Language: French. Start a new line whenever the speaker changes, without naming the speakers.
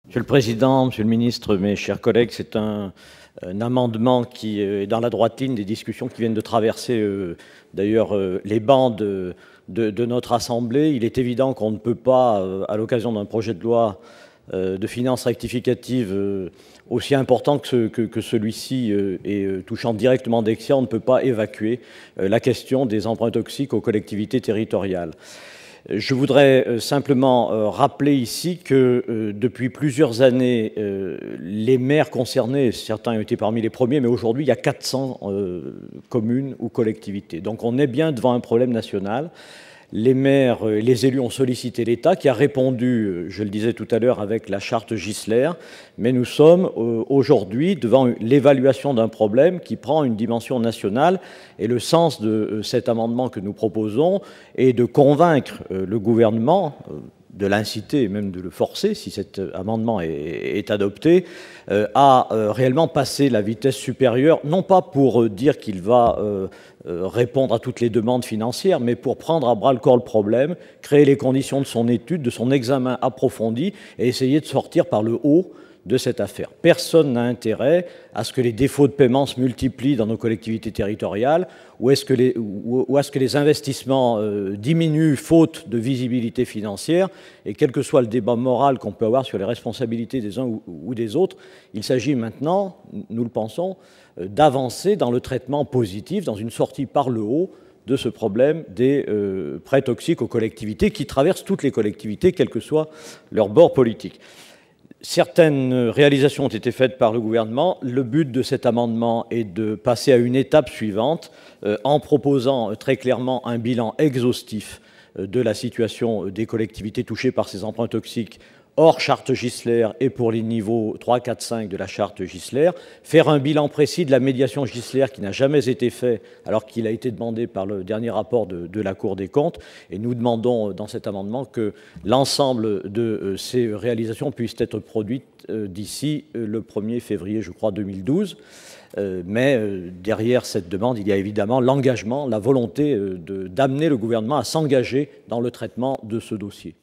Monsieur le Président, Monsieur le Ministre, mes chers collègues, c'est un amendement qui est dans la droite ligne des discussions qui viennent de traverser d'ailleurs les bancs de notre Assemblée. Il est évident qu'on ne peut pas, à l'occasion d'un projet de loi de finances rectificative aussi important que celui-ci et touchant directement Dexia, on ne peut pas évacuer la question des emprunts toxiques aux collectivités territoriales. Je voudrais simplement rappeler ici que depuis plusieurs années, les maires concernés, certains ont été parmi les premiers, mais aujourd'hui il y a 400 communes ou collectivités. Donc on est bien devant un problème national. Les maires, les élus ont sollicité l'État qui a répondu, je le disais tout à l'heure, avec la charte Gisler, mais nous sommes aujourd'hui devant l'évaluation d'un problème qui prend une dimension nationale, et le sens de cet amendement que nous proposons est de convaincre le gouvernement, de l'inciter et même de le forcer, si cet amendement est adopté, à réellement passer la vitesse supérieure, non pas pour dire qu'il va répondre à toutes les demandes financières, mais pour prendre à bras-le-corps le problème, créer les conditions de son étude, de son examen approfondi, et essayer de sortir par le haut de cette affaire. Personne n'a intérêt à ce que les défauts de paiement se multiplient dans nos collectivités territoriales ou à ce que les investissements diminuent faute de visibilité financière. Et quel que soit le débat moral qu'on peut avoir sur les responsabilités des uns ou des autres, il s'agit maintenant, nous le pensons, d'avancer dans le traitement positif, dans une sortie par le haut de ce problème des prêts toxiques aux collectivités qui traversent toutes les collectivités, quel que soit leur bord politique. Certaines réalisations ont été faites par le gouvernement. Le but de cet amendement est de passer à une étape suivante en proposant très clairement un bilan exhaustif de la situation des collectivités touchées par ces emprunts toxiques hors charte Gisler et pour les niveaux 3, 4, 5 de la charte Gisler, faire un bilan précis de la médiation Gisler qui n'a jamais été fait alors qu'il a été demandé par le dernier rapport de la Cour des comptes. Et nous demandons dans cet amendement que l'ensemble de ces réalisations puissent être produites d'ici le 1er février, je crois, 2012. Mais derrière cette demande, il y a évidemment l'engagement, la volonté d'amener le gouvernement à s'engager dans le traitement de ce dossier.